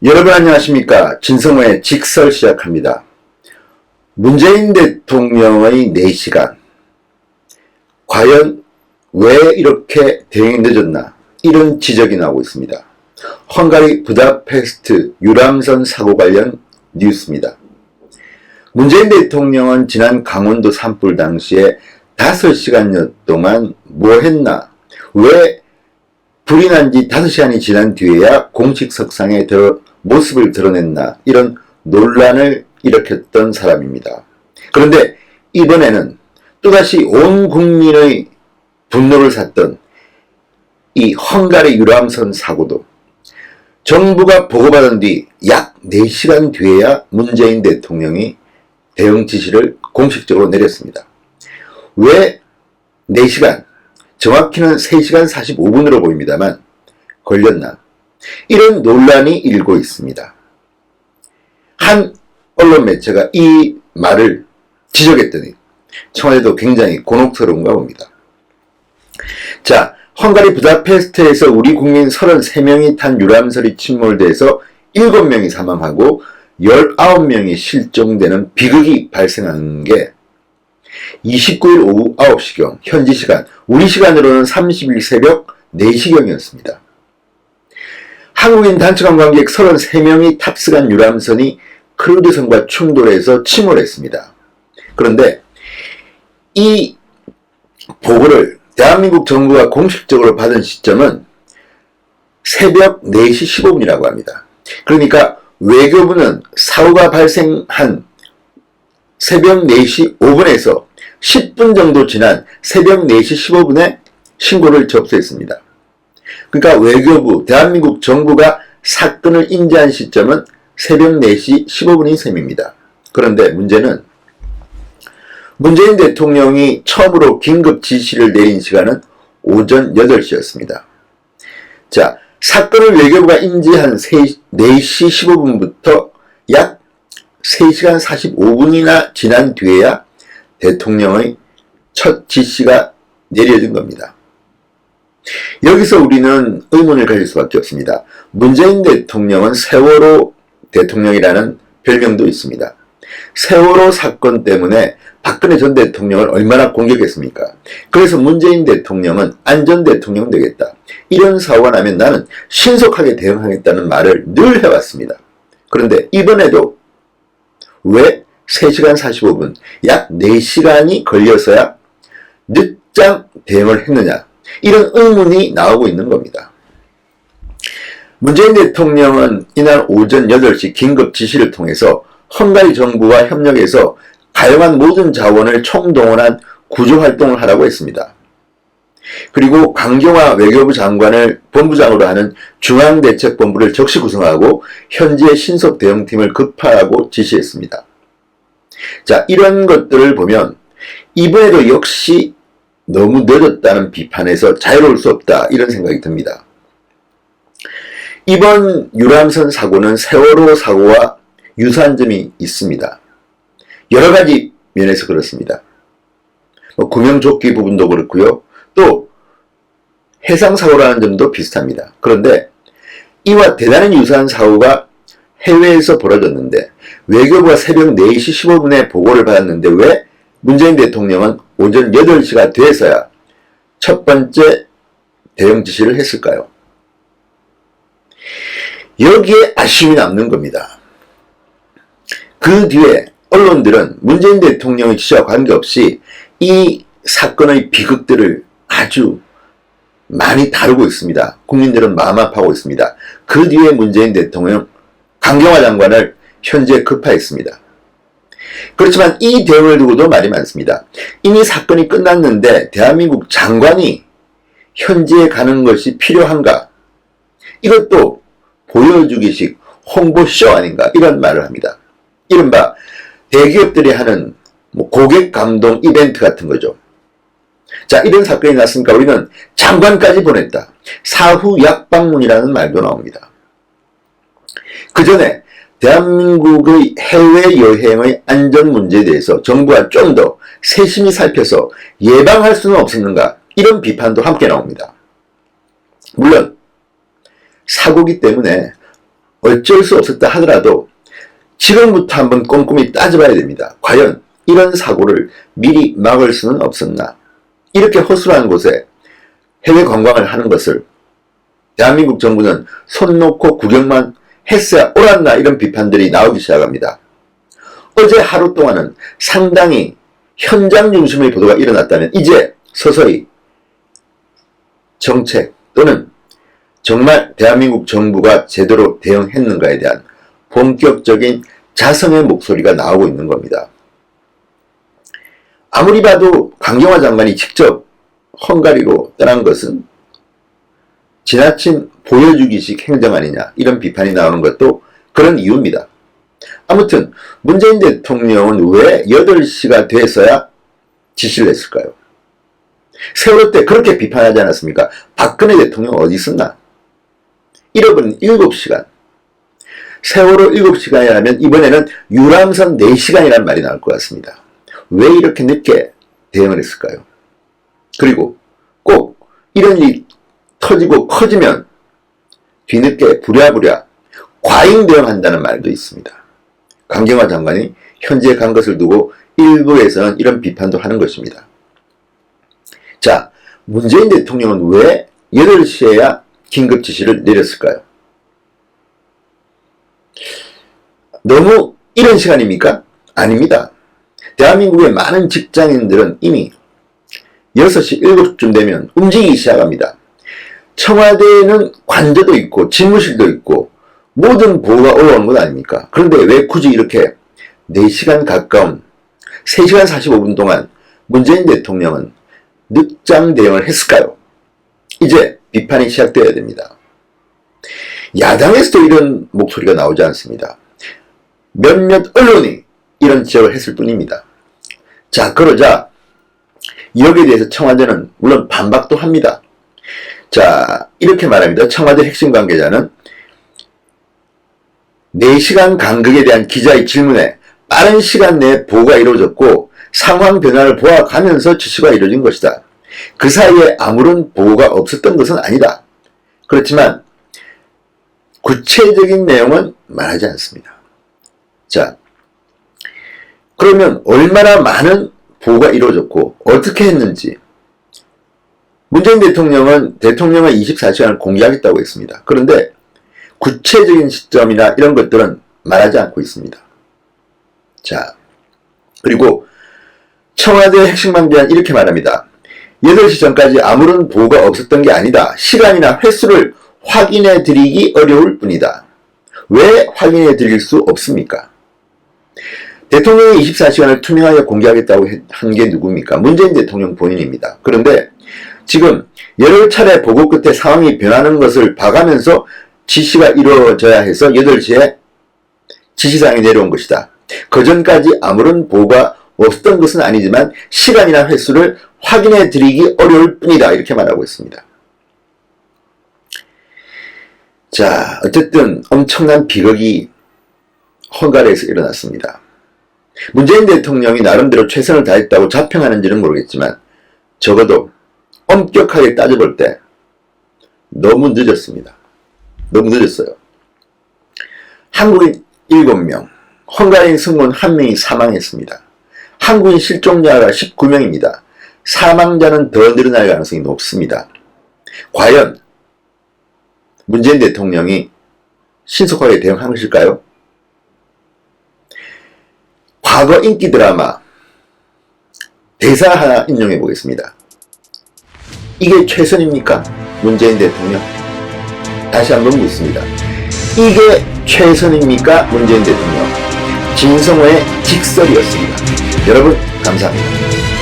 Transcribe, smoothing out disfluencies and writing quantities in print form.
여러분 안녕하십니까. 진성호의 직설 시작합니다. 문재인 대통령의 4시간 과연 왜 이렇게 대응이 늦었나, 이런 지적이 나오고 있습니다. 헝가리 부다페스트 유람선 사고 관련 뉴스입니다. 문재인 대통령은 지난 강원도 산불 당시에 5시간여 동안 뭐 했나, 왜 불이 난 지 5시간이 지난 뒤에야 공식 석상에 모습을 드러냈나, 이런 논란을 일으켰던 사람입니다. 그런데 이번에는 또다시 온 국민의 분노를 샀던 이 헝가리 유람선 사고도 정부가 보고받은 뒤 약 4시간 뒤에야 문재인 대통령이 대응 지시를 공식적으로 내렸습니다. 왜 4시간, 정확히는 3시간 45분으로 보입니다만 걸렸나, 이런 논란이 일고 있습니다. 한 언론 매체가 이 말을 지적했더니 청와대도 굉장히 곤혹스러운가 봅니다. 자, 헝가리 부다페스트에서 우리 국민 33명이 탄 유람선이 침몰돼서 7명이 사망하고 19명이 실종되는 비극이 발생한 게 29일 오후 9시경, 현지 시간, 우리 시간으로는 30일 새벽 4시경이었습니다. 한국인 단체 관광객 33명이 탑승한 유람선이 크루즈선과 충돌해서 침몰했습니다. 그런데 이 보고를 대한민국 정부가 공식적으로 받은 시점은 새벽 4시 15분이라고 합니다. 그러니까 외교부는 사고가 발생한 새벽 4시 5분에서 10분 정도 지난 새벽 4시 15분에 신고를 접수했습니다. 그러니까 외교부, 대한민국 정부가 사건을 인지한 시점은 새벽 4시 15분인 셈입니다. 그런데 문제는 문재인 대통령이 처음으로 긴급 지시를 내린 시간은 오전 8시였습니다. 자, 사건을 외교부가 인지한 4시 15분부터 약 3시간 45분이나 지난 뒤에야 대통령의 첫 지시가 내려진 겁니다. 여기서 우리는 의문을 가질 수밖에 없습니다. 문재인 대통령은 세월호 대통령이라는 별명도 있습니다. 세월호 사건 때문에 박근혜 전 대통령을 얼마나 공격했습니까? 그래서 문재인 대통령은 안전 대통령 되겠다, 이런 사고가 나면 나는 신속하게 대응하겠다는 말을 늘 해왔습니다. 그런데 이번에도 왜 3시간 45분, 약 4시간이 걸려서야 늦장 대응을 했느냐, 이런 의문이 나오고 있는 겁니다. 문재인 대통령은 이날 오전 8시 긴급 지시를 통해서 헝가리 정부와 협력해서 가용한 모든 자원을 총동원한 구조활동을 하라고 했습니다. 그리고 강경화 외교부 장관을 본부장으로 하는 중앙대책본부를 적시 구성하고 현지의 신속 대응팀을 급파하고 지시했습니다. 자, 이런 것들을 보면 이번에도 역시 너무 늦었다는 비판에서 자유로울 수 없다, 이런 생각이 듭니다. 이번 유람선 사고는 세월호 사고와 유사한 점이 있습니다. 여러 가지 면에서 그렇습니다. 구명조끼 부분도 그렇고요. 또 해상사고라는 점도 비슷합니다. 그런데 이와 대단히 유사한 사고가 해외에서 벌어졌는데 외교부가 새벽 4시 15분에 보고를 받았는데 왜 문재인 대통령은 오전 8시가 돼서야 첫 번째 대응 지시를 했을까요? 여기에 아쉬움이 남는 겁니다. 그 뒤에 언론들은 문재인 대통령의 지시와 관계없이 이 사건의 비극들을 아주 많이 다루고 있습니다. 국민들은 마음 아파하고 있습니다. 그 뒤에 문재인 대통령 강경화 장관을 현재 급파했습니다. 그렇지만 이 대응을 두고도 말이 많습니다. 이미 사건이 끝났는데 대한민국 장관이 현지에 가는 것이 필요한가? 이것도 보여주기식 홍보쇼 아닌가? 이런 말을 합니다. 이른바 대기업들이 하는 고객 감동 이벤트 같은 거죠. 자, 이런 사건이 났으니까 우리는 장관까지 보냈다, 사후 약방문이라는 말도 나옵니다. 그 전에 대한민국의 해외여행의 안전 문제에 대해서 정부가 좀 더 세심히 살펴서 예방할 수는 없었는가, 이런 비판도 함께 나옵니다. 물론 사고기 때문에 어쩔 수 없었다 하더라도 지금부터 한번 꼼꼼히 따져봐야 됩니다. 과연 이런 사고를 미리 막을 수는 없었나? 이렇게 허술한 곳에 해외 관광을 하는 것을 대한민국 정부는 손 놓고 구경만 했어야 옳았나, 이런 비판들이 나오기 시작합니다. 어제 하루 동안은 상당히 현장 중심의 보도가 일어났다면 이제 서서히 정책 또는 정말 대한민국 정부가 제대로 대응했는가에 대한 본격적인 자성의 목소리가 나오고 있는 겁니다. 아무리 봐도 강경화 장관이 직접 헝가리로 떠난 것은 지나친 보여주기식 행정 아니냐, 이런 비판이 나오는 것도 그런 이유입니다. 아무튼 문재인 대통령은 왜 8시가 돼서야 지시를 했을까요? 세월호 때 그렇게 비판하지 않았습니까? 박근혜 대통령 어디 있었나? 잃어버린 7시간. 세월호 7시간이라면 이번에는 유람선 4시간이라는 말이 나올 것 같습니다. 왜 이렇게 늦게 대응을 했을까요? 그리고 꼭 이런 일이 터지고 커지면 뒤늦게 부랴부랴 과잉 대응한다는 말도 있습니다. 강경화 장관이 현지에 간 것을 두고 일부에서는 이런 비판도 하는 것입니다. 자, 문재인 대통령은 왜 8시에야 긴급 지시를 내렸을까요? 너무 이른 시간입니까? 아닙니다. 대한민국의 많은 직장인들은 이미 6시, 7시쯤 되면 움직이기 시작합니다. 청와대에는 관저도 있고 집무실도 있고 모든 보고가 올라오는 것 아닙니까? 그런데 왜 굳이 이렇게 4시간 가까운 3시간 45분 동안 문재인 대통령은 늦장 대응을 했을까요? 이제 비판이 시작되어야 됩니다. 야당에서도 이런 목소리가 나오지 않습니다. 몇몇 언론이 이런 지적을 했을 뿐입니다. 자, 그러자 여기에 대해서 청와대는 물론 반박도 합니다. 자, 이렇게 말합니다. 청와대 핵심 관계자는 4시간 간격에 대한 기자의 질문에 빠른 시간 내에 보고가 이루어졌고 상황 변화를 보아가면서 지시가 이루어진 것이다. 그 사이에 아무런 보고가 없었던 것은 아니다. 그렇지만 구체적인 내용은 말하지 않습니다. 자, 그러면 얼마나 많은 보고가 이루어졌고 어떻게 했는지, 문재인 대통령은 대통령의 24시간을 공개하겠다고 했습니다. 그런데 구체적인 시점이나 이런 것들은 말하지 않고 있습니다. 자, 그리고 청와대 핵심 관계자는 이렇게 말합니다. 8시 전까지 아무런 보고가 없었던 게 아니다. 시간이나 횟수를 확인해 드리기 어려울 뿐이다. 왜 확인해 드릴 수 없습니까? 대통령이 24시간을 투명하게 공개하겠다고 한 게 누굽니까? 문재인 대통령 본인입니다. 그런데 지금 여러 차례 보고 끝에 상황이 변하는 것을 봐가면서 지시가 이루어져야 해서 8시에 지시사항이 내려온 것이다. 그 전까지 아무런 보고가 없었던 것은 아니지만 시간이나 횟수를 확인해 드리기 어려울 뿐이다. 이렇게 말하고 있습니다. 자, 어쨌든 엄청난 비극이 헝가리에서 일어났습니다. 문재인 대통령이 나름대로 최선을 다했다고 자평하는지는 모르겠지만 적어도 엄격하게 따져볼 때 너무 늦었습니다. 너무 늦었어요. 한국인 7명, 헝가리인 승무원 1명이 사망했습니다. 한국인 실종자가 19명입니다. 사망자는 더 늘어날 가능성이 높습니다. 과연 문재인 대통령이 신속하게 대응한 것일까요? 과거 인기 드라마 대사 하나 인용해 보겠습니다. 이게 최선입니까? 문재인 대통령? 다시 한번 묻습니다. 이게 최선입니까? 문재인 대통령? 진성호의 직설이었습니다. 여러분 감사합니다.